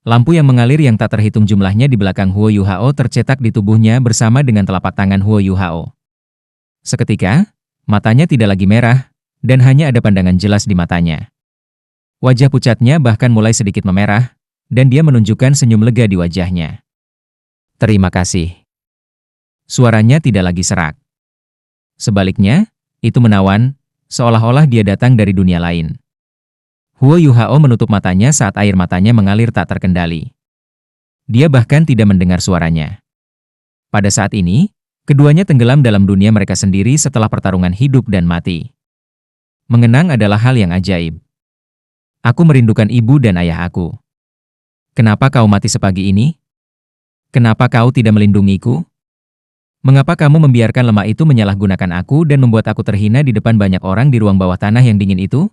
Lampu yang mengalir yang tak terhitung jumlahnya di belakang Huo Yuhao tercetak di tubuhnya bersama dengan telapak tangan Huo Yuhao. Seketika, matanya tidak lagi merah, dan hanya ada pandangan jelas di matanya. Wajah pucatnya bahkan mulai sedikit memerah, dan dia menunjukkan senyum lega di wajahnya. Terima kasih. Suaranya tidak lagi serak. Sebaliknya, itu menawan, seolah-olah dia datang dari dunia lain. Huo Yuhao menutup matanya saat air matanya mengalir tak terkendali. Dia bahkan tidak mendengar suaranya. Pada saat ini, keduanya tenggelam dalam dunia mereka sendiri setelah pertarungan hidup dan mati. Mengenang adalah hal yang ajaib. Aku merindukan ibu dan ayah aku. Kenapa kau mati sepagi ini? Kenapa kau tidak melindungiku? Mengapa kamu membiarkan lemah itu menyalahgunakan aku dan membuat aku terhina di depan banyak orang di ruang bawah tanah yang dingin itu?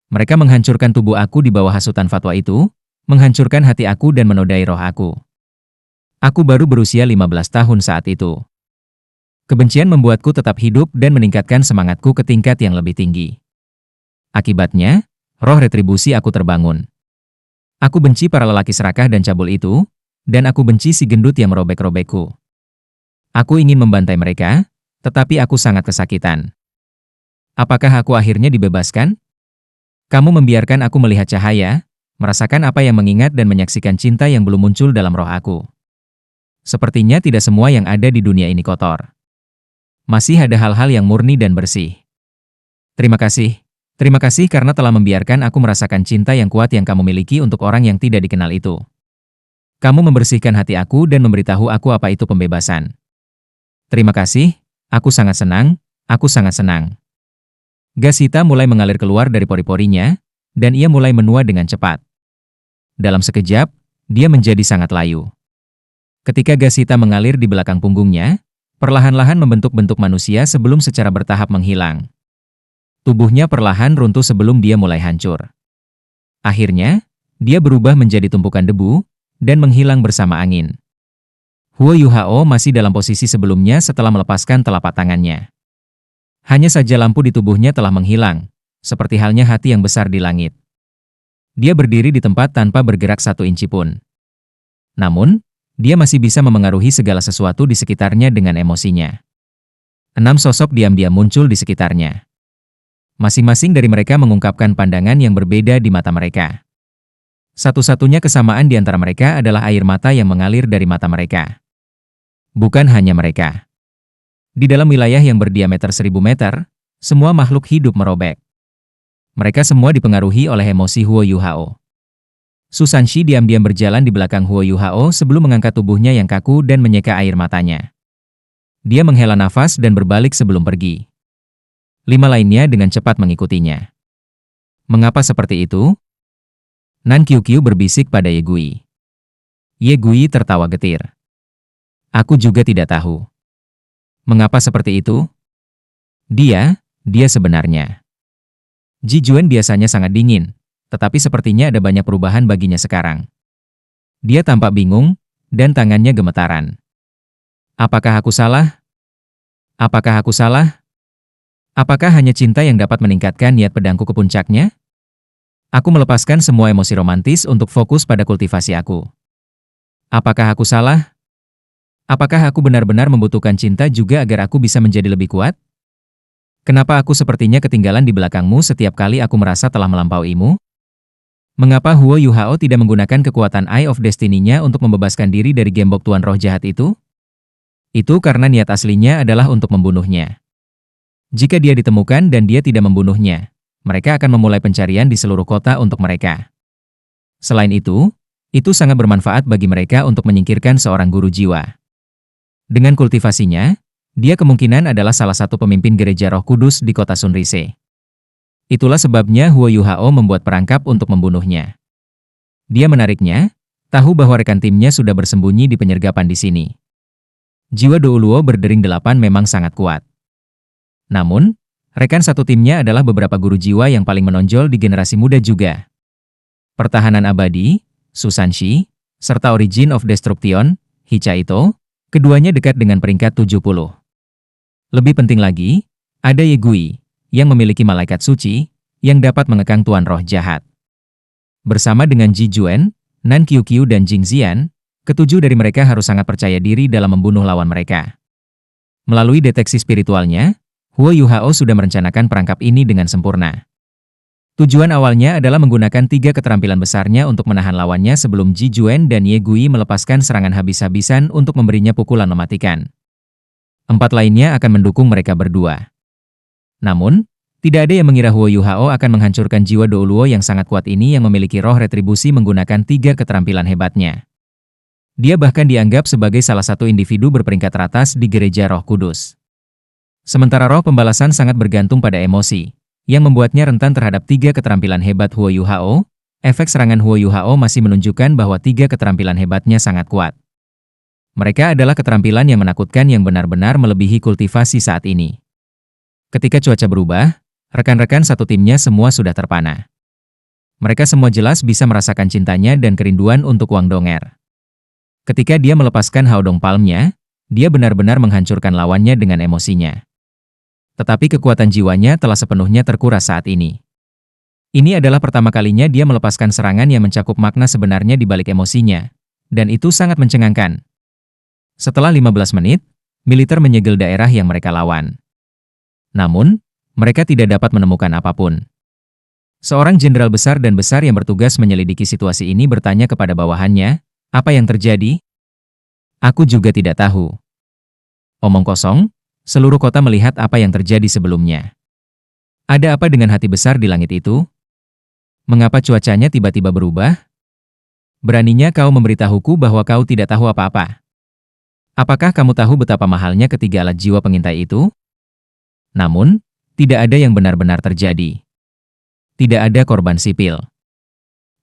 Mereka menghancurkan tubuh aku di bawah hasutan fatwa itu, menghancurkan hati aku dan menodai roh aku. Aku baru berusia 15 tahun saat itu. Kebencian membuatku tetap hidup dan meningkatkan semangatku ke tingkat yang lebih tinggi. Akibatnya, roh retribusi aku terbangun. Aku benci para lelaki serakah dan cabul itu, dan aku benci si gendut yang merobek-robekku. Aku ingin membantai mereka, tetapi aku sangat kesakitan. Apakah aku akhirnya dibebaskan? Kamu membiarkan aku melihat cahaya, merasakan apa yang mengingat dan menyaksikan cinta yang belum muncul dalam roh aku. Sepertinya tidak semua yang ada di dunia ini kotor. Masih ada hal-hal yang murni dan bersih. Terima kasih karena telah membiarkan aku merasakan cinta yang kuat yang kamu miliki untuk orang yang tidak dikenal itu. Kamu membersihkan hati aku dan memberitahu aku apa itu pembebasan. Terima kasih, aku sangat senang, aku sangat senang. Gas hitam mulai mengalir keluar dari pori-porinya, dan ia mulai menua dengan cepat. Dalam sekejap, dia menjadi sangat layu. Ketika gas hitam mengalir di belakang punggungnya, perlahan-lahan membentuk bentuk manusia sebelum secara bertahap menghilang. Tubuhnya perlahan runtuh sebelum dia mulai hancur. Akhirnya, dia berubah menjadi tumpukan debu, dan menghilang bersama angin. Huo Yuhao masih dalam posisi sebelumnya setelah melepaskan telapak tangannya. Hanya saja lampu di tubuhnya telah menghilang, seperti halnya hati yang besar di langit. Dia berdiri di tempat tanpa bergerak 1 inci pun. Namun, dia masih bisa memengaruhi segala sesuatu di sekitarnya dengan emosinya. 6 sosok diam-diam muncul di sekitarnya. Masing-masing dari mereka mengungkapkan pandangan yang berbeda di mata mereka. Satu-satunya kesamaan di antara mereka adalah air mata yang mengalir dari mata mereka. Bukan hanya mereka. Di dalam wilayah yang berdiameter 1000 meter, semua makhluk hidup merobek. Mereka semua dipengaruhi oleh emosi Huo Yuhao. Susanshi diam-diam berjalan di belakang Huo Yuhao sebelum mengangkat tubuhnya yang kaku dan menyeka air matanya. Dia menghela nafas dan berbalik sebelum pergi. 5 lainnya dengan cepat mengikutinya. Mengapa seperti itu? Nan Qiuqiu berbisik pada Ye Gui. Ye Gui tertawa getir. Aku juga tidak tahu. Mengapa seperti itu? Dia sebenarnya. Ji Juan biasanya sangat dingin, tetapi sepertinya ada banyak perubahan baginya sekarang. Dia tampak bingung, dan tangannya gemetaran. Apakah aku salah? Apakah aku salah? Apakah hanya cinta yang dapat meningkatkan niat pedangku ke puncaknya? Aku melepaskan semua emosi romantis untuk fokus pada kultivasi aku. Apakah aku salah? Apakah aku benar-benar membutuhkan cinta juga agar aku bisa menjadi lebih kuat? Kenapa aku sepertinya ketinggalan di belakangmu setiap kali aku merasa telah melampauimu? Mengapa Huo Yuhao tidak menggunakan kekuatan Eye of Destiny-nya untuk membebaskan diri dari gembok tuan roh jahat itu? Itu karena niat aslinya adalah untuk membunuhnya. Jika dia ditemukan dan dia tidak membunuhnya, mereka akan memulai pencarian di seluruh kota untuk mereka. Selain itu sangat bermanfaat bagi mereka untuk menyingkirkan seorang guru jiwa. Dengan kultivasinya, dia kemungkinan adalah salah satu pemimpin gereja Roh Kudus di kota Sunrise. Itulah sebabnya Huo Yuhao membuat perangkap untuk membunuhnya. Dia menariknya, tahu bahwa rekan timnya sudah bersembunyi di penyergapan di sini. Jiwa Douluo berdering 8 memang sangat kuat. Namun, rekan satu timnya adalah beberapa guru jiwa yang paling menonjol di generasi muda juga. Pertahanan Abadi, Susanshi, serta Origin of Destruction, Hichaito, keduanya dekat dengan peringkat 70. Lebih penting lagi, ada Ye Gui, yang memiliki malaikat suci, yang dapat mengekang tuan roh jahat. Bersama dengan Ji Juan, Nan Qiuqiu dan Jing Xian, ketujuh dari mereka harus sangat percaya diri dalam membunuh lawan mereka. Melalui deteksi spiritualnya, Huo Yuhao sudah merencanakan perangkap ini dengan sempurna. Tujuan awalnya adalah menggunakan 3 keterampilan besarnya untuk menahan lawannya sebelum Ji Juan dan Ye Gui melepaskan serangan habis-habisan untuk memberinya pukulan mematikan. 4 lainnya akan mendukung mereka berdua. Namun, tidak ada yang mengira Huo Yuhao akan menghancurkan jiwa Douluo yang sangat kuat ini yang memiliki roh retribusi menggunakan 3 keterampilan hebatnya. Dia bahkan dianggap sebagai salah satu individu berperingkat teratas di Gereja Roh Kudus. Sementara roh pembalasan sangat bergantung pada emosi, yang membuatnya rentan terhadap 3 keterampilan hebat Huo Yuhao. Efek serangan Huo Yuhao masih menunjukkan bahwa 3 keterampilan hebatnya sangat kuat. Mereka adalah keterampilan yang menakutkan yang benar-benar melebihi kultivasi saat ini. Ketika cuaca berubah, rekan-rekan satu timnya semua sudah terpana. Mereka semua jelas bisa merasakan cintanya dan kerinduan untuk Wang Donger. Ketika dia melepaskan Haodong Palmnya, dia benar-benar menghancurkan lawannya dengan emosinya. Tetapi kekuatan jiwanya telah sepenuhnya terkuras saat ini. Ini adalah pertama kalinya dia melepaskan serangan yang mencakup makna sebenarnya di balik emosinya, dan itu sangat mencengangkan. Setelah 15 menit, militer menyegel daerah yang mereka lawan. Namun, mereka tidak dapat menemukan apapun. Seorang jenderal besar dan besar yang bertugas menyelidiki situasi ini bertanya kepada bawahannya, "Apa yang terjadi?" "Aku juga tidak tahu." Omong kosong, seluruh kota melihat apa yang terjadi sebelumnya. Ada apa dengan hati besar di langit itu? Mengapa cuacanya tiba-tiba berubah? Beraninya kau memberitahuku bahwa kau tidak tahu apa-apa. Apakah kamu tahu betapa mahalnya ketiga alat jiwa pengintai itu? Namun, tidak ada yang benar-benar terjadi. Tidak ada korban sipil.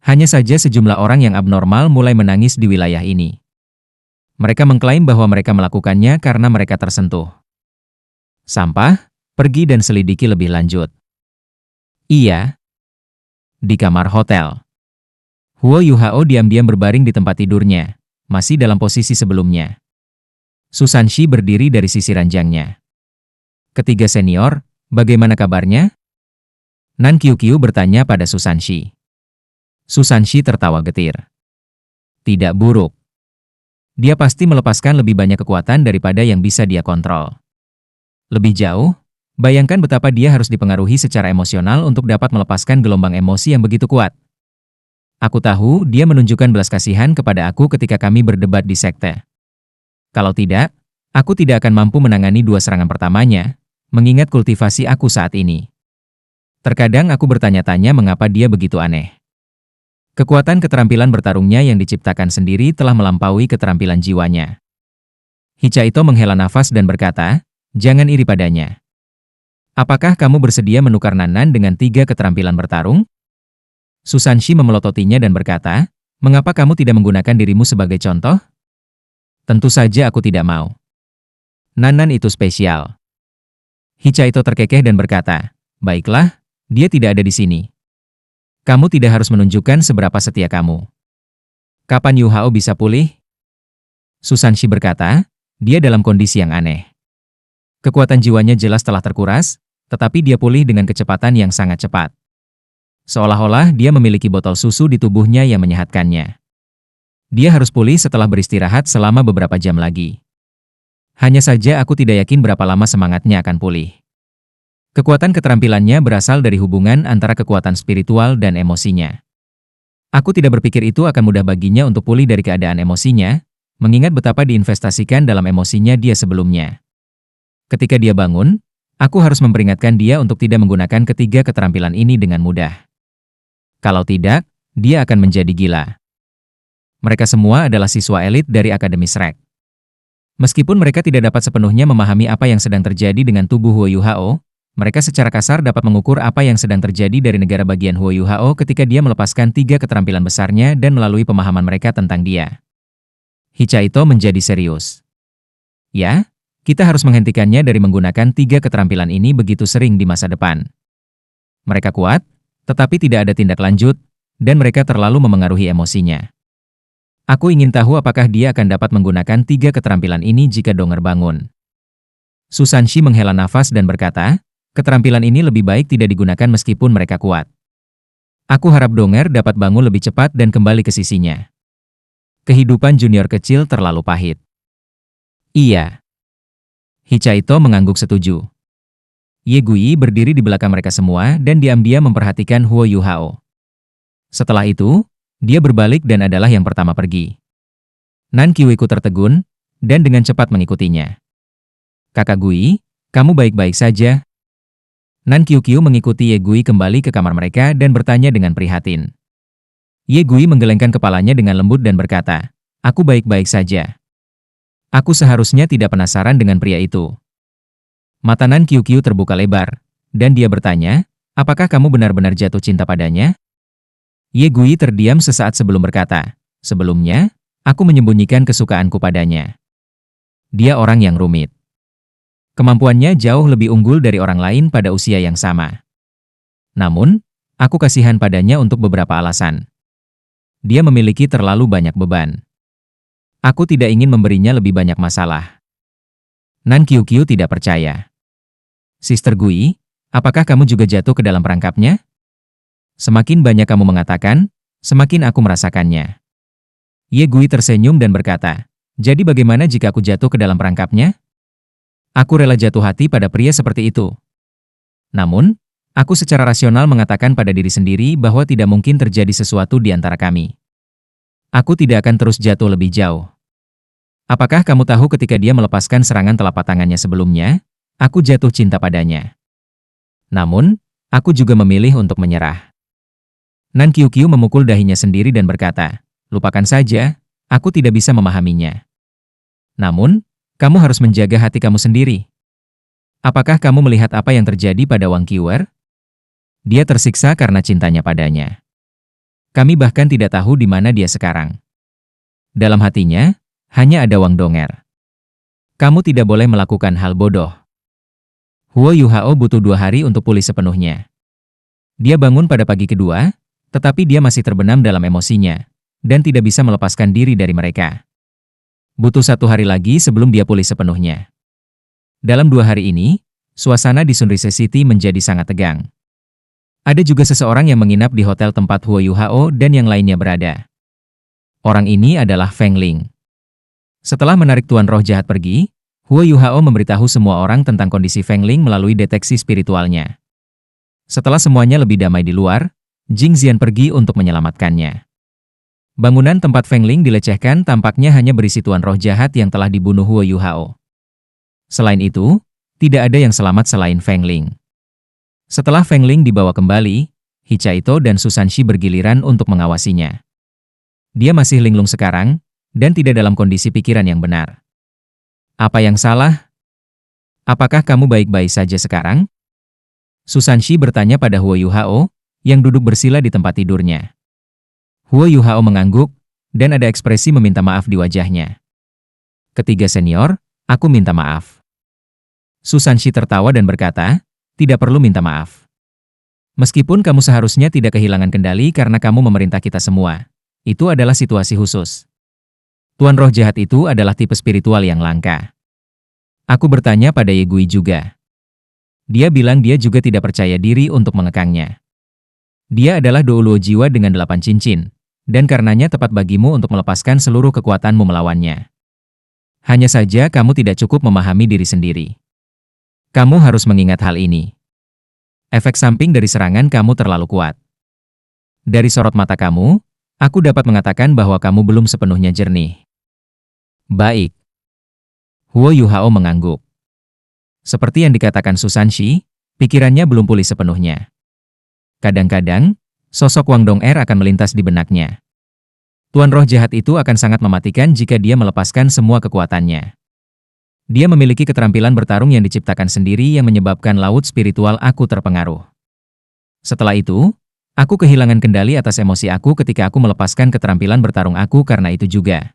Hanya saja sejumlah orang yang abnormal mulai menangis di wilayah ini. Mereka mengklaim bahwa mereka melakukannya karena mereka tersentuh. Sampah, pergi dan selidiki lebih lanjut. Iya. Di kamar hotel. Huo Yuhao diam-diam berbaring di tempat tidurnya, masih dalam posisi sebelumnya. Susanshi berdiri dari sisi ranjangnya. "Ketiga senior, bagaimana kabarnya?" Nan Qiuqiu bertanya pada Susanshi. Susanshi tertawa getir. "Tidak buruk. Dia pasti melepaskan lebih banyak kekuatan daripada yang bisa dia kontrol. Lebih jauh, bayangkan betapa dia harus dipengaruhi secara emosional untuk dapat melepaskan gelombang emosi yang begitu kuat. Aku tahu dia menunjukkan belas kasihan kepada aku ketika kami berdebat di sekte. Kalau tidak, aku tidak akan mampu menangani 2 serangan pertamanya, mengingat kultivasi aku saat ini. Terkadang aku bertanya-tanya mengapa dia begitu aneh. Kekuatan keterampilan bertarungnya yang diciptakan sendiri telah melampaui keterampilan jiwanya." Hichaito menghela nafas dan berkata, "Jangan iri padanya. Apakah kamu bersedia menukar Nan dengan 3 keterampilan bertarung?" Susanshi memelototinya dan berkata, "Mengapa kamu tidak menggunakan dirimu sebagai contoh?" "Tentu saja aku tidak mau. Nan itu spesial." Hichaito terkekeh dan berkata, "Baiklah, dia tidak ada di sini. Kamu tidak harus menunjukkan seberapa setia kamu. Kapan Yuhao bisa pulih?" Susanshi berkata, "Dia dalam kondisi yang aneh. Kekuatan jiwanya jelas telah terkuras, tetapi dia pulih dengan kecepatan yang sangat cepat. Seolah-olah dia memiliki botol susu di tubuhnya yang menyehatkannya. Dia harus pulih setelah beristirahat selama beberapa jam lagi. Hanya saja aku tidak yakin berapa lama semangatnya akan pulih." Kekuatan keterampilannya berasal dari hubungan antara kekuatan spiritual dan emosinya. Aku tidak berpikir itu akan mudah baginya untuk pulih dari keadaan emosinya, mengingat betapa diinvestasikan dalam emosinya dia sebelumnya. Ketika dia bangun, aku harus memperingatkan dia untuk tidak menggunakan ketiga keterampilan ini dengan mudah. Kalau tidak, dia akan menjadi gila. Mereka semua adalah siswa elit dari Akademi Shrek. Meskipun mereka tidak dapat sepenuhnya memahami apa yang sedang terjadi dengan tubuh Huo Yuhao, mereka secara kasar dapat mengukur apa yang sedang terjadi dari negara bagian Huo Yuhao ketika dia melepaskan 3 keterampilan besarnya dan melalui pemahaman mereka tentang dia. Hichaito menjadi serius. "Ya, kita harus menghentikannya dari menggunakan 3 keterampilan ini begitu sering di masa depan. Mereka kuat, tetapi tidak ada tindak lanjut, dan mereka terlalu memengaruhi emosinya. Aku ingin tahu apakah dia akan dapat menggunakan 3 keterampilan ini jika Donger bangun." Susanshi menghela nafas dan berkata, "Keterampilan ini lebih baik tidak digunakan meskipun mereka kuat. Aku harap Donger dapat bangun lebih cepat dan kembali ke sisinya. Kehidupan junior kecil terlalu pahit. Iya. Hichaito mengangguk setuju. Ye Gui berdiri di belakang mereka semua dan diam-diam memperhatikan Huo Yuhao. Setelah itu, dia berbalik dan adalah yang pertama pergi. Nan Qiuiku tertegun, dan dengan cepat mengikutinya. Kakak Gui, kamu baik-baik saja? Nan Qiuqiu mengikuti Ye Gui kembali ke kamar mereka dan bertanya dengan prihatin. Ye Gui menggelengkan kepalanya dengan lembut dan berkata, aku baik-baik saja. Aku seharusnya tidak penasaran dengan pria itu. Mata Nan Qiuqiu terbuka lebar, dan dia bertanya, apakah kamu benar-benar jatuh cinta padanya? Ye Gui terdiam sesaat sebelum berkata, sebelumnya, aku menyembunyikan kesukaanku padanya. Dia orang yang rumit. Kemampuannya jauh lebih unggul dari orang lain pada usia yang sama. Namun, aku kasihan padanya untuk beberapa alasan. Dia memiliki terlalu banyak beban. Aku tidak ingin memberinya lebih banyak masalah. Nan Qiuqiu tidak percaya. Sister Gui, apakah kamu juga jatuh ke dalam perangkapnya? Semakin banyak kamu mengatakan, semakin aku merasakannya. Ye Gui tersenyum dan berkata, jadi bagaimana jika aku jatuh ke dalam perangkapnya? Aku rela jatuh hati pada pria seperti itu. Namun, aku secara rasional mengatakan pada diri sendiri bahwa tidak mungkin terjadi sesuatu di antara kami. Aku tidak akan terus jatuh lebih jauh. Apakah kamu tahu ketika dia melepaskan serangan telapak tangannya sebelumnya, aku jatuh cinta padanya. Namun, aku juga memilih untuk menyerah. Nan Qiuqiu memukul dahinya sendiri dan berkata, lupakan saja, aku tidak bisa memahaminya. Namun, kamu harus menjaga hati kamu sendiri. Apakah kamu melihat apa yang terjadi pada Wang Qiuer? Dia tersiksa karena cintanya padanya. Kami bahkan tidak tahu di mana dia sekarang. Dalam hatinya, hanya ada Wang Donger. Kamu tidak boleh melakukan hal bodoh. Huo Yuhao butuh 2 hari untuk pulih sepenuhnya. Dia bangun pada pagi kedua, tetapi dia masih terbenam dalam emosinya, dan tidak bisa melepaskan diri dari mereka. Butuh 1 hari lagi sebelum dia pulih sepenuhnya. Dalam 2 hari ini, suasana di Sunrise City menjadi sangat tegang. Ada juga seseorang yang menginap di hotel tempat Huo Yuhao dan yang lainnya berada. Orang ini adalah Feng Ling. Setelah menarik Tuan Roh Jahat pergi, Huo Yuhao memberitahu semua orang tentang kondisi Feng Ling melalui deteksi spiritualnya. Setelah semuanya lebih damai di luar, Jing Xian pergi untuk menyelamatkannya. Bangunan tempat Feng Ling dilecehkan tampaknya hanya berisi Tuan Roh Jahat yang telah dibunuh Huo Yuhao. Selain itu, tidak ada yang selamat selain Feng Ling. Setelah Feng Ling dibawa kembali, Hichaito dan Susanshi bergiliran untuk mengawasinya. Dia masih linglung sekarang, dan tidak dalam kondisi pikiran yang benar. Apa yang salah? Apakah kamu baik-baik saja sekarang? Susanshi bertanya pada Huo Yuhao, yang duduk bersila di tempat tidurnya. Huo Yuhao mengangguk, dan ada ekspresi meminta maaf di wajahnya. Ketiga senior, aku minta maaf. Susanshi tertawa dan berkata, tidak perlu minta maaf. Meskipun kamu seharusnya tidak kehilangan kendali karena kamu memerintah kita semua, itu adalah situasi khusus. Tuan Roh Jahat itu adalah tipe spiritual yang langka. Aku bertanya pada Ye Gui juga. Dia bilang dia juga tidak percaya diri untuk mengekangnya. Dia adalah Douluo jiwa dengan 8 cincin, dan karenanya tepat bagimu untuk melepaskan seluruh kekuatanmu melawannya. Hanya saja kamu tidak cukup memahami diri sendiri. Kamu harus mengingat hal ini. Efek samping dari serangan kamu terlalu kuat. Dari sorot mata kamu, aku dapat mengatakan bahwa kamu belum sepenuhnya jernih. Baik. Huo Yuhao mengangguk. Seperti yang dikatakan Susanshi, pikirannya belum pulih sepenuhnya. Kadang-kadang, sosok Wang Donger akan melintas di benaknya. Tuan Roh Jahat itu akan sangat mematikan jika dia melepaskan semua kekuatannya. Dia memiliki keterampilan bertarung yang diciptakan sendiri yang menyebabkan laut spiritual aku terpengaruh. Setelah itu, aku kehilangan kendali atas emosi aku ketika aku melepaskan keterampilan bertarung aku karena itu juga.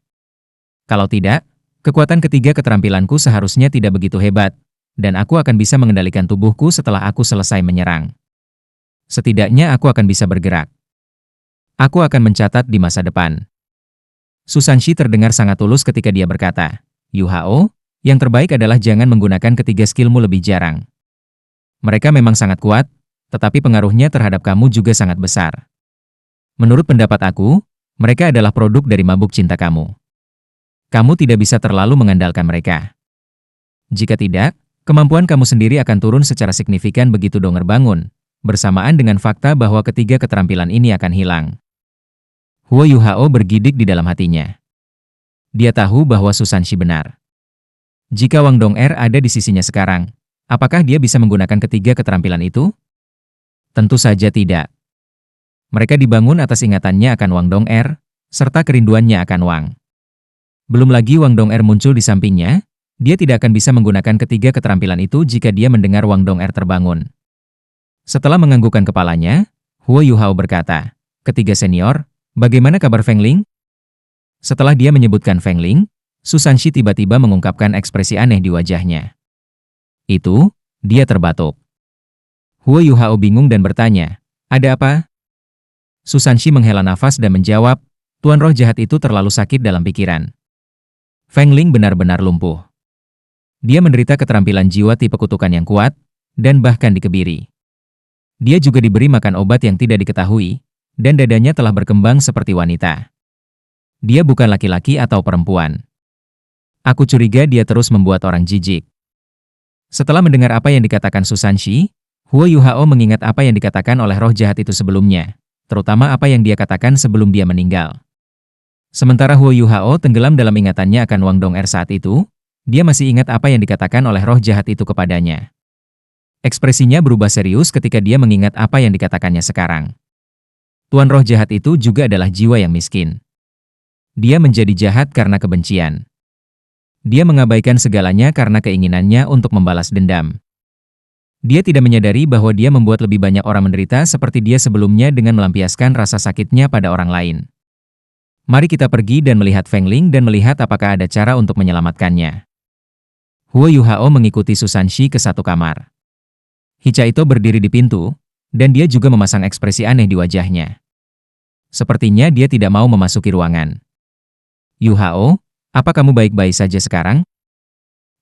Kalau tidak, kekuatan ketiga keterampilanku seharusnya tidak begitu hebat, dan aku akan bisa mengendalikan tubuhku setelah aku selesai menyerang. Setidaknya aku akan bisa bergerak. Aku akan mencatat di masa depan. Susanshi terdengar sangat tulus ketika dia berkata, Yuhao, yang terbaik adalah jangan menggunakan ketiga skillmu lebih jarang. Mereka memang sangat kuat, tetapi pengaruhnya terhadap kamu juga sangat besar. Menurut pendapat aku, mereka adalah produk dari mabuk cinta kamu. Kamu tidak bisa terlalu mengandalkan mereka. Jika tidak, kemampuan kamu sendiri akan turun secara signifikan begitu Donger bangun, bersamaan dengan fakta bahwa ketiga keterampilan ini akan hilang. Huo Yuhao bergidik di dalam hatinya. Dia tahu bahwa Susanshi benar. Jika Wang Dong'er ada di sisinya sekarang, apakah dia bisa menggunakan ketiga keterampilan itu? Tentu saja tidak. Mereka dibangun atas ingatannya akan Wang Dong'er, serta kerinduannya akan Wang. Belum lagi Wang Dong'er muncul di sampingnya, dia tidak akan bisa menggunakan ketiga keterampilan itu jika dia mendengar Wang Dong'er terbangun. Setelah menganggukkan kepalanya, Huo Yuhao berkata, "Ketiga senior, bagaimana kabar Feng Ling?" Setelah dia menyebutkan Feng Ling, Susanshi tiba-tiba mengungkapkan ekspresi aneh di wajahnya. Itu, dia terbatuk. Huo Yuhao bingung dan bertanya, "Ada apa?" Susanshi menghela nafas dan menjawab, "Tuan roh jahat itu terlalu sakit dalam pikiran." Feng Ling benar-benar lumpuh. Dia menderita keterampilan jiwa tipe kutukan yang kuat, dan bahkan dikebiri. Dia juga diberi makan obat yang tidak diketahui, dan dadanya telah berkembang seperti wanita. Dia bukan laki-laki atau perempuan. Aku curiga dia terus membuat orang jijik. Setelah mendengar apa yang dikatakan Susanshi, Huo Yuhao mengingat apa yang dikatakan oleh roh jahat itu sebelumnya, terutama apa yang dia katakan sebelum dia meninggal. Sementara Huo Yuhao tenggelam dalam ingatannya akan Wang Dong'er saat itu, dia masih ingat apa yang dikatakan oleh roh jahat itu kepadanya. Ekspresinya berubah serius ketika dia mengingat apa yang dikatakannya sekarang. Tuan roh jahat itu juga adalah jiwa yang miskin. Dia menjadi jahat karena kebencian. Dia mengabaikan segalanya karena keinginannya untuk membalas dendam. Dia tidak menyadari bahwa dia membuat lebih banyak orang menderita seperti dia sebelumnya dengan melampiaskan rasa sakitnya pada orang lain. Mari kita pergi dan melihat Feng Ling dan melihat apakah ada cara untuk menyelamatkannya. Huo Yuhao mengikuti Susanshi ke satu kamar. Hichaito berdiri di pintu, dan dia juga memasang ekspresi aneh di wajahnya. Sepertinya dia tidak mau memasuki ruangan. "Yuhao, apa kamu baik-baik saja sekarang?"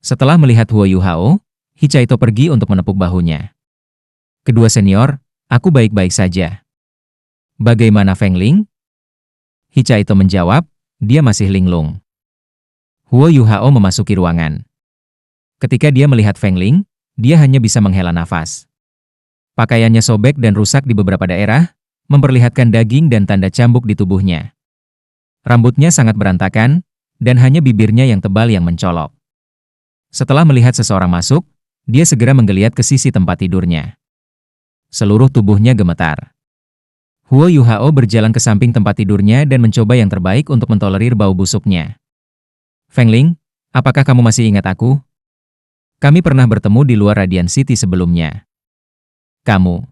Setelah melihat Huo Yuhao, Hichaito pergi untuk menepuk bahunya. "Kedua senior, aku baik-baik saja. Bagaimana Feng Ling?" Hichaito menjawab, dia masih linglung. Huo Yuhao memasuki ruangan. Ketika dia melihat Feng Ling, dia hanya bisa menghela nafas. Pakaiannya sobek dan rusak di beberapa daerah, memperlihatkan daging dan tanda cambuk di tubuhnya. Rambutnya sangat berantakan, dan hanya bibirnya yang tebal yang mencolok. Setelah melihat seseorang masuk, dia segera menggeliat ke sisi tempat tidurnya. Seluruh tubuhnya gemetar. Huo Yuhao berjalan ke samping tempat tidurnya dan mencoba yang terbaik untuk mentolerir bau busuknya. "Feng Ling, apakah kamu masih ingat aku? Kami pernah bertemu di luar Radiant City sebelumnya." Kamu.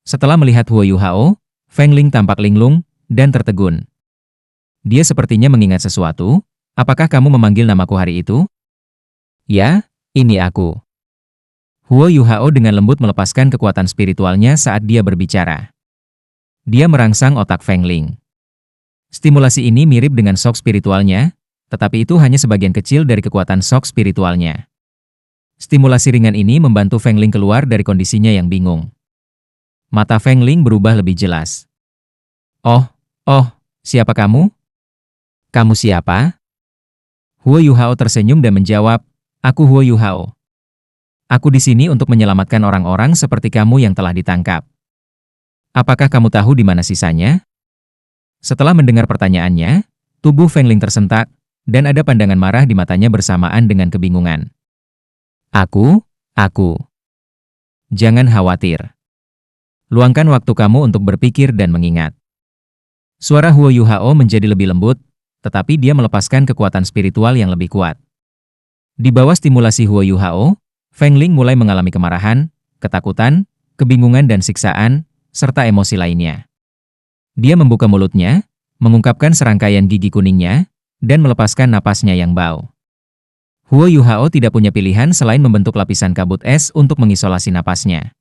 Setelah melihat Huo Yuhao, Feng Ling tampak linglung dan tertegun. Dia sepertinya mengingat sesuatu. "Apakah kamu memanggil namaku hari itu?" "Ya, ini aku." Huo Yuhao dengan lembut melepaskan kekuatan spiritualnya saat dia berbicara. Dia merangsang otak Feng Ling. Stimulasi ini mirip dengan shock spiritualnya, tetapi itu hanya sebagian kecil dari kekuatan shock spiritualnya. Stimulasi ringan ini membantu Feng Ling keluar dari kondisinya yang bingung. Mata Feng Ling berubah lebih jelas. Oh, siapa kamu?" "Kamu siapa?" Huo Yuhao tersenyum dan menjawab, "Aku Huo Yuhao. Aku di sini untuk menyelamatkan orang-orang seperti kamu yang telah ditangkap. Apakah kamu tahu di mana sisanya?" Setelah mendengar pertanyaannya, tubuh Feng Ling tersentak, dan ada pandangan marah di matanya bersamaan dengan kebingungan. Aku. Jangan khawatir. Luangkan waktu kamu untuk berpikir dan mengingat." Suara Huo Yuhao menjadi lebih lembut, tetapi dia melepaskan kekuatan spiritual yang lebih kuat. Di bawah stimulasi Huo Yuhao, Feng Ling mulai mengalami kemarahan, ketakutan, kebingungan dan siksaan, serta emosi lainnya. Dia membuka mulutnya, mengungkapkan serangkaian gigi kuningnya, dan melepaskan napasnya yang bau. Huo Yuhao tidak punya pilihan selain membentuk lapisan kabut es untuk mengisolasi napasnya.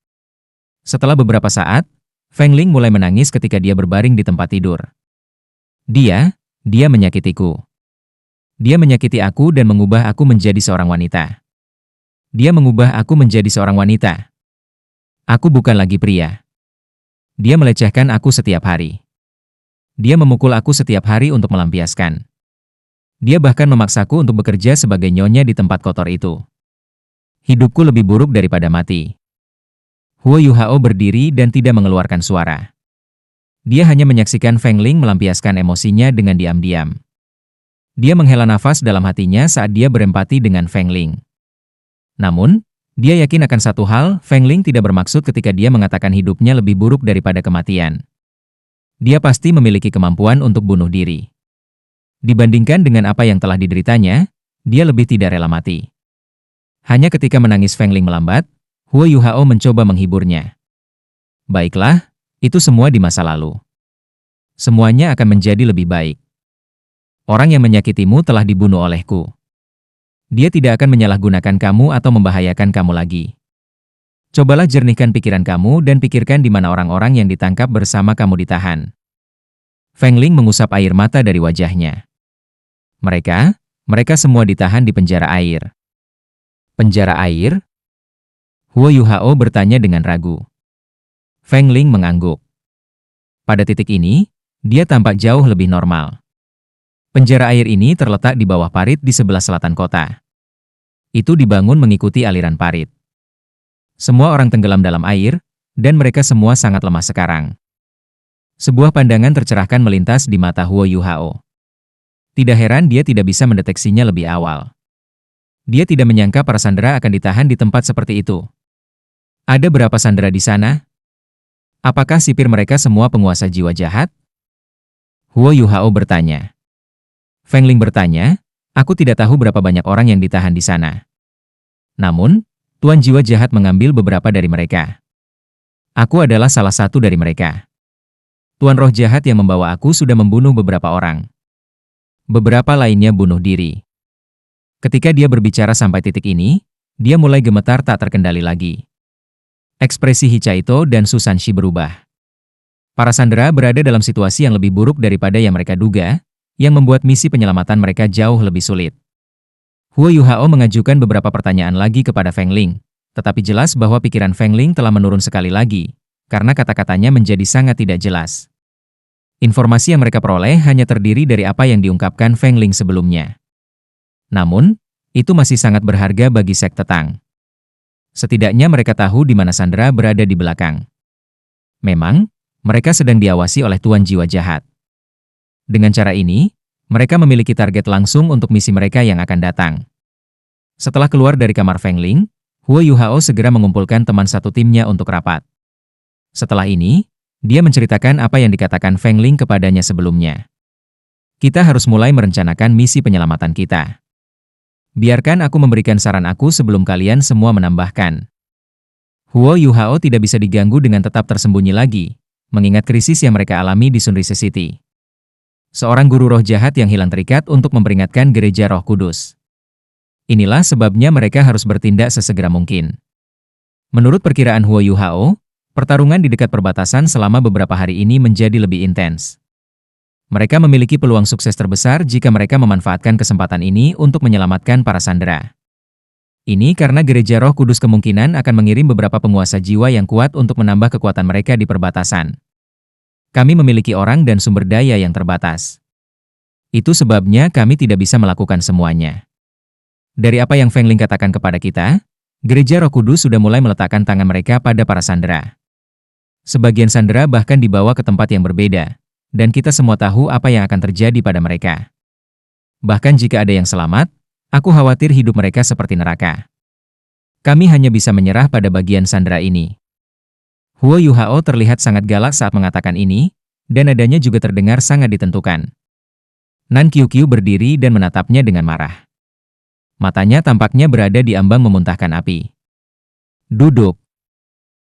Setelah beberapa saat, Feng Ling mulai menangis ketika dia berbaring di tempat tidur. Dia menyakitiku. Dia menyakiti aku dan mengubah aku menjadi seorang wanita. Dia mengubah aku menjadi seorang wanita. Aku bukan lagi pria. Dia melecehkan aku setiap hari. Dia memukul aku setiap hari untuk melampiaskan. Dia bahkan memaksaku untuk bekerja sebagai nyonya di tempat kotor itu. Hidupku lebih buruk daripada mati. Huo Yuhao berdiri dan tidak mengeluarkan suara. Dia hanya menyaksikan Feng Ling melampiaskan emosinya dengan diam-diam. Dia menghela nafas dalam hatinya saat dia berempati dengan Feng Ling. Namun, dia yakin akan satu hal, Feng Ling tidak bermaksud ketika dia mengatakan hidupnya lebih buruk daripada kematian. Dia pasti memiliki kemampuan untuk bunuh diri. Dibandingkan dengan apa yang telah dideritanya, dia lebih tidak rela mati. Hanya ketika menangis Feng Ling melambat, Huo Yuhao mencoba menghiburnya. Baiklah, itu semua di masa lalu. Semuanya akan menjadi lebih baik. Orang yang menyakitimu telah dibunuh olehku. Dia tidak akan menyalahgunakan kamu atau membahayakan kamu lagi. Cobalah jernihkan pikiran kamu dan pikirkan di mana orang-orang yang ditangkap bersama kamu ditahan. Feng Ling mengusap air mata dari wajahnya. Mereka semua ditahan di penjara air. Penjara air? Huo Yuhao bertanya dengan ragu. Feng Ling mengangguk. Pada titik ini, dia tampak jauh lebih normal. Penjara air ini terletak di bawah parit di sebelah selatan kota. Itu dibangun mengikuti aliran parit. Semua orang tenggelam dalam air, dan mereka semua sangat lemah sekarang. Sebuah pandangan tercerahkan melintas di mata Huo Yuhao. Tidak heran dia tidak bisa mendeteksinya lebih awal. Dia tidak menyangka para sandera akan ditahan di tempat seperti itu. Ada berapa sandera di sana? Apakah sipir mereka semua penguasa jiwa jahat? Huo Yuhao bertanya. Feng Ling bertanya, aku tidak tahu berapa banyak orang yang ditahan di sana. Namun, Tuan Jiwa Jahat mengambil beberapa dari mereka. Aku adalah salah satu dari mereka. Tuan Roh Jahat yang membawa aku sudah membunuh beberapa orang. Beberapa lainnya bunuh diri. Ketika dia berbicara sampai titik ini, dia mulai gemetar tak terkendali lagi. Ekspresi Hichaito dan Susanshi berubah. Para sandera berada dalam situasi yang lebih buruk daripada yang mereka duga, yang membuat misi penyelamatan mereka jauh lebih sulit. Huo Yuhao mengajukan beberapa pertanyaan lagi kepada Feng Ling, tetapi jelas bahwa pikiran Feng Ling telah menurun sekali lagi, karena kata-katanya menjadi sangat tidak jelas. Informasi yang mereka peroleh hanya terdiri dari apa yang diungkapkan Feng Ling sebelumnya. Namun, itu masih sangat berharga bagi sekte Tang. Setidaknya mereka tahu di mana sandera berada di belakang. Memang, mereka sedang diawasi oleh Tuan Jiwa Jahat. Dengan cara ini, mereka memiliki target langsung untuk misi mereka yang akan datang. Setelah keluar dari kamar Feng Ling, Huo Yuhao segera mengumpulkan teman satu timnya untuk rapat. Setelah ini, dia menceritakan apa yang dikatakan Feng Ling kepadanya sebelumnya. Kita harus mulai merencanakan misi penyelamatan kita. Biarkan aku memberikan saran aku sebelum kalian semua menambahkan. Huo Yuhao tidak bisa diganggu dengan tetap tersembunyi lagi, mengingat krisis yang mereka alami di Sunrise City. Seorang guru roh jahat yang hilang terikat untuk memperingatkan gereja Roh Kudus. Inilah sebabnya mereka harus bertindak sesegera mungkin. Menurut perkiraan Huo Yuhao, pertarungan di dekat perbatasan selama beberapa hari ini menjadi lebih intens. Mereka memiliki peluang sukses terbesar jika mereka memanfaatkan kesempatan ini untuk menyelamatkan para sandera. Ini karena gereja Roh Kudus kemungkinan akan mengirim beberapa penguasa jiwa yang kuat untuk menambah kekuatan mereka di perbatasan. Kami memiliki orang dan sumber daya yang terbatas. Itu sebabnya kami tidak bisa melakukan semuanya. Dari apa yang Feng Ling katakan kepada kita, gereja Roh Kudus sudah mulai meletakkan tangan mereka pada para sandera. Sebagian sandera bahkan dibawa ke tempat yang berbeda. Dan kita semua tahu apa yang akan terjadi pada mereka. Bahkan jika ada yang selamat, aku khawatir hidup mereka seperti neraka. Kami hanya bisa menyerah pada bagian sandera ini. Huo Yuhao terlihat sangat galak saat mengatakan ini, dan nadanya juga terdengar sangat ditentukan. Nan Qiuqiu berdiri dan menatapnya dengan marah. Matanya tampaknya berada di ambang memuntahkan api. Duduk!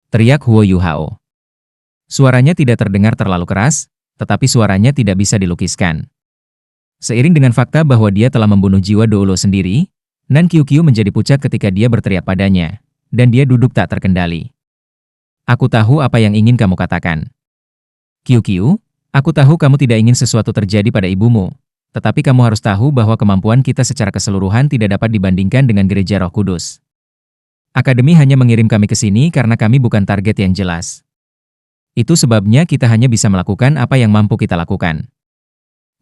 Teriak Huo Yuhao. Suaranya tidak terdengar terlalu keras, tetapi suaranya tidak bisa dilukiskan. Seiring dengan fakta bahwa dia telah membunuh jiwa Doulo sendiri, Nan Qiuqiu menjadi pucat ketika dia berteriak padanya, dan dia duduk tak terkendali. Aku tahu apa yang ingin kamu katakan. Qiuqiu, aku tahu kamu tidak ingin sesuatu terjadi pada ibumu, tetapi kamu harus tahu bahwa kemampuan kita secara keseluruhan tidak dapat dibandingkan dengan gereja Roh Kudus. Akademi hanya mengirim kami ke sini karena kami bukan target yang jelas. Itu sebabnya kita hanya bisa melakukan apa yang mampu kita lakukan.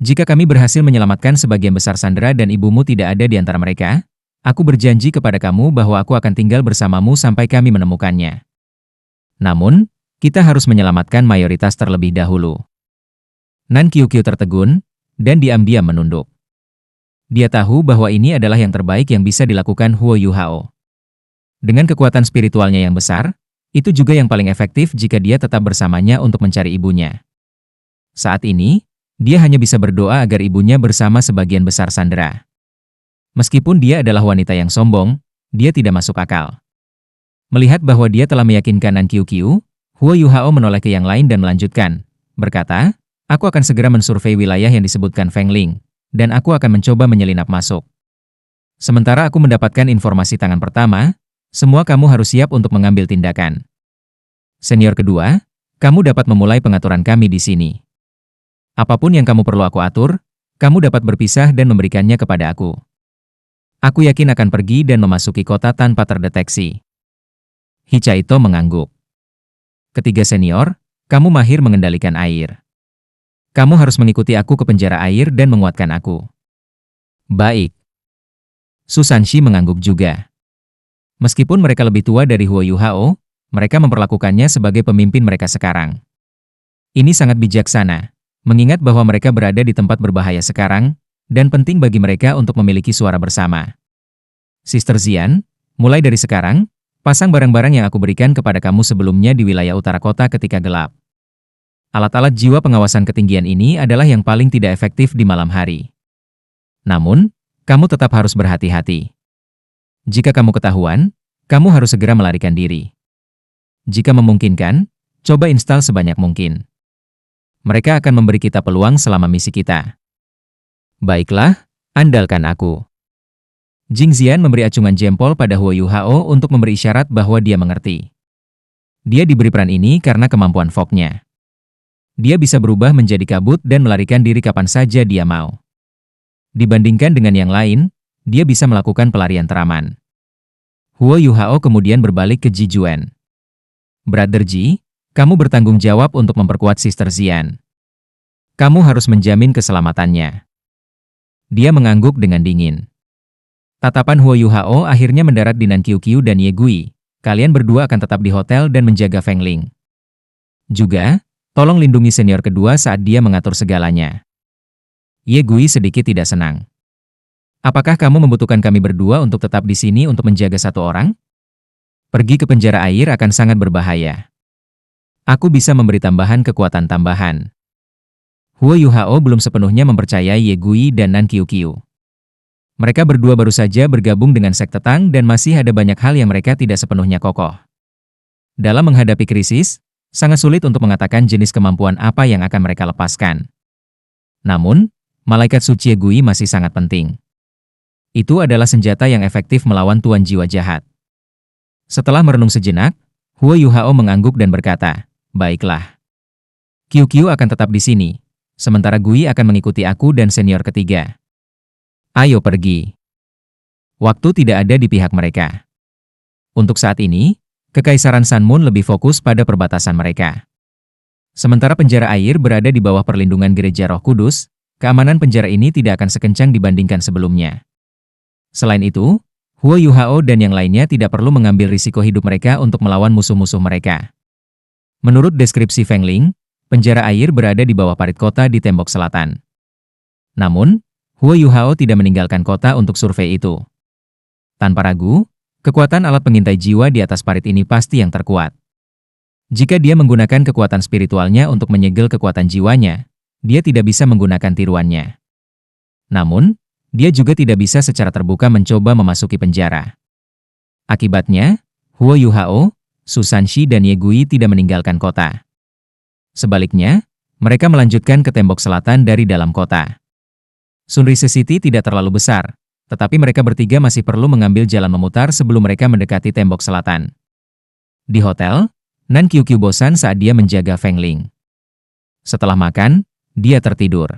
Jika kami berhasil menyelamatkan sebagian besar Sandra dan ibumu tidak ada di antara mereka, aku berjanji kepada kamu bahwa aku akan tinggal bersamamu sampai kami menemukannya. Namun, kita harus menyelamatkan mayoritas terlebih dahulu. Nan Qiuqiu tertegun, dan diam-diam menunduk. Dia tahu bahwa ini adalah yang terbaik yang bisa dilakukan Huo Yuhao. Dengan kekuatan spiritualnya yang besar, itu juga yang paling efektif jika dia tetap bersamanya untuk mencari ibunya. Saat ini, dia hanya bisa berdoa agar ibunya bersama sebagian besar Sandra. Meskipun dia adalah wanita yang sombong, dia tidak masuk akal. Melihat bahwa dia telah meyakinkan Nan Qiuqiu, Huo Yuhao menoleh ke yang lain dan melanjutkan, berkata, aku akan segera mensurvei wilayah yang disebutkan Feng Ling, dan aku akan mencoba menyelinap masuk. Sementara aku mendapatkan informasi tangan pertama, semua kamu harus siap untuk mengambil tindakan. Senior kedua, kamu dapat memulai pengaturan kami di sini. Apapun yang kamu perlu aku atur, kamu dapat berpisah dan memberikannya kepada aku. Aku yakin akan pergi dan memasuki kota tanpa terdeteksi. Hichaito mengangguk. Ketiga senior, kamu mahir mengendalikan air. Kamu harus mengikuti aku ke penjara air dan menguatkan aku. Baik. Susanshi mengangguk juga. Meskipun mereka lebih tua dari Huo Yuhao, mereka memperlakukannya sebagai pemimpin mereka sekarang. Ini sangat bijaksana. Mengingat bahwa mereka berada di tempat berbahaya sekarang, dan penting bagi mereka untuk memiliki suara bersama. Sister Xian, mulai dari sekarang, pasang barang-barang yang aku berikan kepada kamu sebelumnya di wilayah utara kota ketika gelap. Alat-alat jiwa pengawasan ketinggian ini adalah yang paling tidak efektif di malam hari. Namun, kamu tetap harus berhati-hati. Jika kamu ketahuan, kamu harus segera melarikan diri. Jika memungkinkan, coba install sebanyak mungkin. Mereka akan memberi kita peluang selama misi kita. Baiklah, andalkan aku. Jing Xian memberi acungan jempol pada Huo Yuhao untuk memberi isyarat bahwa dia mengerti. Dia diberi peran ini karena kemampuan Fog-nya. Dia bisa berubah menjadi kabut dan melarikan diri kapan saja dia mau. Dibandingkan dengan yang lain, dia bisa melakukan pelarian teraman. Huo Yuhao kemudian berbalik ke Ji Juan. Brother Ji, kamu bertanggung jawab untuk memperkuat Sister Xian. Kamu harus menjamin keselamatannya. Dia mengangguk dengan dingin. Tatapan Huo Yuhao akhirnya mendarat di Nan Qiuqiu dan Ye Gui. Kalian berdua akan tetap di hotel dan menjaga Feng Ling. Juga, tolong lindungi senior kedua saat dia mengatur segalanya. Ye Gui sedikit tidak senang. Apakah kamu membutuhkan kami berdua untuk tetap di sini untuk menjaga satu orang? Pergi ke penjara air akan sangat berbahaya. Aku bisa memberi tambahan kekuatan tambahan. Huo Yuhao belum sepenuhnya mempercayai Ye Gui dan Nan Qiuqiu. Mereka berdua baru saja bergabung dengan sekte Tang dan masih ada banyak hal yang mereka tidak sepenuhnya kokoh. Dalam menghadapi krisis, sangat sulit untuk mengatakan jenis kemampuan apa yang akan mereka lepaskan. Namun, malaikat suci Ye Gui masih sangat penting. Itu adalah senjata yang efektif melawan tuan jiwa jahat. Setelah merenung sejenak, Huo Yuhao mengangguk dan berkata, baiklah. Qiuqiu akan tetap di sini, sementara Gui akan mengikuti aku dan senior ketiga. Ayo pergi. Waktu tidak ada di pihak mereka. Untuk saat ini, Kekaisaran Sanmun lebih fokus pada perbatasan mereka. Sementara penjara air berada di bawah perlindungan Gereja Roh Kudus, keamanan penjara ini tidak akan sekencang dibandingkan sebelumnya. Selain itu, Huo Yuhao dan yang lainnya tidak perlu mengambil risiko hidup mereka untuk melawan musuh-musuh mereka. Menurut deskripsi Feng Ling, penjara air berada di bawah parit kota di tembok selatan. Namun, Huo Yuhao tidak meninggalkan kota untuk survei itu. Tanpa ragu, kekuatan alat pengintai jiwa di atas parit ini pasti yang terkuat. Jika dia menggunakan kekuatan spiritualnya untuk menyegel kekuatan jiwanya, dia tidak bisa menggunakan tiruannya. Namun, dia juga tidak bisa secara terbuka mencoba memasuki penjara. Akibatnya, Huo Yuhao, Susanshi dan Ye Gui tidak meninggalkan kota. Sebaliknya, mereka melanjutkan ke tembok selatan dari dalam kota. Sunrise City tidak terlalu besar, tetapi mereka bertiga masih perlu mengambil jalan memutar sebelum mereka mendekati tembok selatan. Di hotel, Nan Qiuqiu bosan saat dia menjaga Feng Ling. Setelah makan, dia tertidur.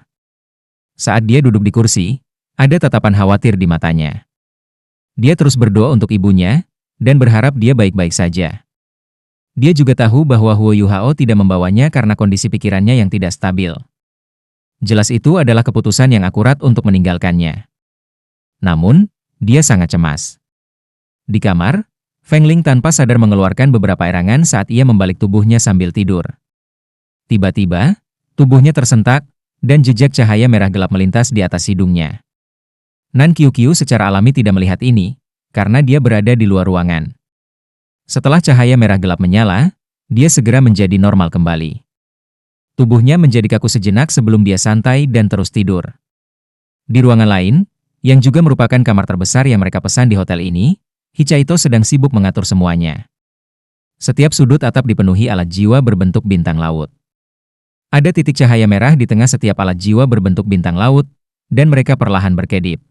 Saat dia duduk di kursi, ada tatapan khawatir di matanya. Dia terus berdoa untuk ibunya, dan berharap dia baik-baik saja. Dia juga tahu bahwa Huo Yuhao tidak membawanya karena kondisi pikirannya yang tidak stabil. Jelas itu adalah keputusan yang akurat untuk meninggalkannya. Namun, dia sangat cemas. Di kamar, Feng Ling tanpa sadar mengeluarkan beberapa erangan saat ia membalik tubuhnya sambil tidur. Tiba-tiba, tubuhnya tersentak, dan jejak cahaya merah gelap melintas di atas hidungnya. Nan Qiuqiu secara alami tidak melihat ini, karena dia berada di luar ruangan. Setelah cahaya merah gelap menyala, dia segera menjadi normal kembali. Tubuhnya menjadi kaku sejenak sebelum dia santai dan terus tidur. Di ruangan lain, yang juga merupakan kamar terbesar yang mereka pesan di hotel ini, Hichaito sedang sibuk mengatur semuanya. Setiap sudut atap dipenuhi alat jiwa berbentuk bintang laut. Ada titik cahaya merah di tengah setiap alat jiwa berbentuk bintang laut, dan mereka perlahan berkedip.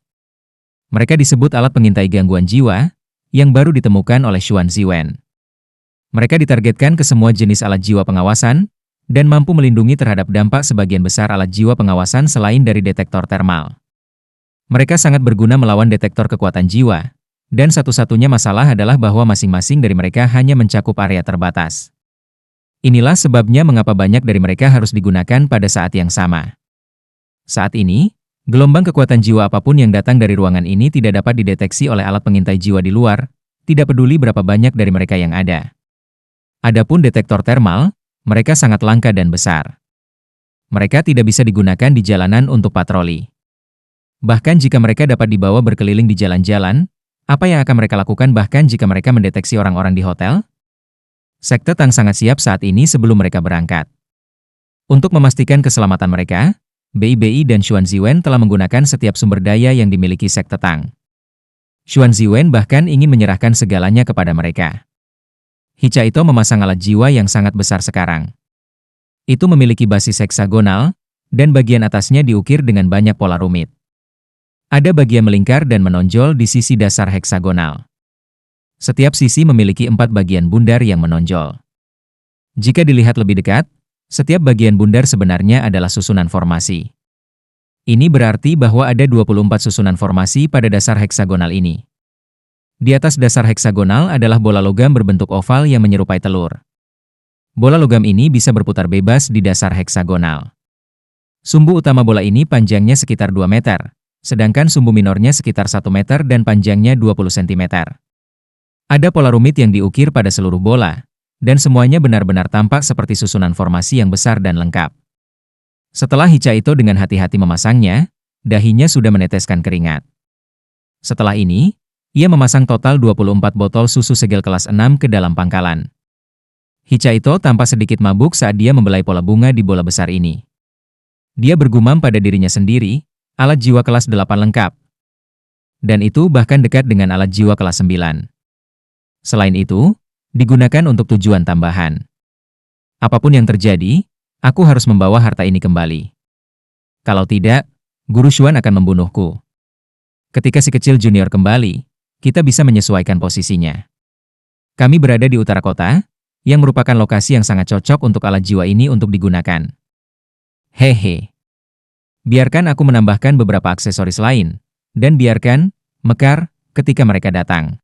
Mereka disebut alat pengintai gangguan jiwa, yang baru ditemukan oleh Xuan Ziwen. Mereka ditargetkan ke semua jenis alat jiwa pengawasan, dan mampu melindungi terhadap dampak sebagian besar alat jiwa pengawasan selain dari detektor termal. Mereka sangat berguna melawan detektor kekuatan jiwa, dan satu-satunya masalah adalah bahwa masing-masing dari mereka hanya mencakup area terbatas. Inilah sebabnya mengapa banyak dari mereka harus digunakan pada saat yang sama. Saat ini, gelombang kekuatan jiwa apapun yang datang dari ruangan ini tidak dapat dideteksi oleh alat pengintai jiwa di luar, tidak peduli berapa banyak dari mereka yang ada. Adapun detektor termal, mereka sangat langka dan besar. Mereka tidak bisa digunakan di jalanan untuk patroli. Bahkan jika mereka dapat dibawa berkeliling di jalan-jalan, apa yang akan mereka lakukan bahkan jika mereka mendeteksi orang-orang di hotel? Sekte Tang sangat siap saat ini sebelum mereka berangkat. Untuk memastikan keselamatan mereka, BIBI dan Xuan Ziwen telah menggunakan setiap sumber daya yang dimiliki Sekte Tang. Xuan Ziwen bahkan ingin menyerahkan segalanya kepada mereka. Hichaito memasang alat jiwa yang sangat besar sekarang. Itu memiliki basis heksagonal, dan bagian atasnya diukir dengan banyak pola rumit. Ada bagian melingkar dan menonjol di sisi dasar heksagonal. Setiap sisi memiliki 4 bagian bundar yang menonjol. Jika dilihat lebih dekat, setiap bagian bundar sebenarnya adalah susunan formasi. Ini berarti bahwa ada 24 susunan formasi pada dasar heksagonal ini. Di atas dasar heksagonal adalah bola logam berbentuk oval yang menyerupai telur. Bola logam ini bisa berputar bebas di dasar heksagonal. Sumbu utama bola ini panjangnya sekitar 2 meter. Sedangkan sumbu minornya sekitar 1 meter dan panjangnya 20 cm. Ada pola rumit yang diukir pada seluruh bola, dan semuanya benar-benar tampak seperti susunan formasi yang besar dan lengkap. Setelah Hichaito dengan hati-hati memasangnya, dahinya sudah meneteskan keringat. Setelah ini, ia memasang total 24 botol susu segel kelas 6 ke dalam pangkalan. Hichaito tampak sedikit mabuk saat dia membelai pola bunga di bola besar ini. Dia bergumam pada dirinya sendiri, alat jiwa kelas 8 lengkap. Dan itu bahkan dekat dengan alat jiwa kelas 9. Selain itu, digunakan untuk tujuan tambahan. Apapun yang terjadi, aku harus membawa harta ini kembali. Kalau tidak, Guru Xuan akan membunuhku. Ketika si kecil junior kembali, kita bisa menyesuaikan posisinya. Kami berada di utara kota, yang merupakan lokasi yang sangat cocok untuk alat jiwa ini untuk digunakan. Hehe. Biarkan aku menambahkan beberapa aksesoris lain, dan biarkan mekar ketika mereka datang.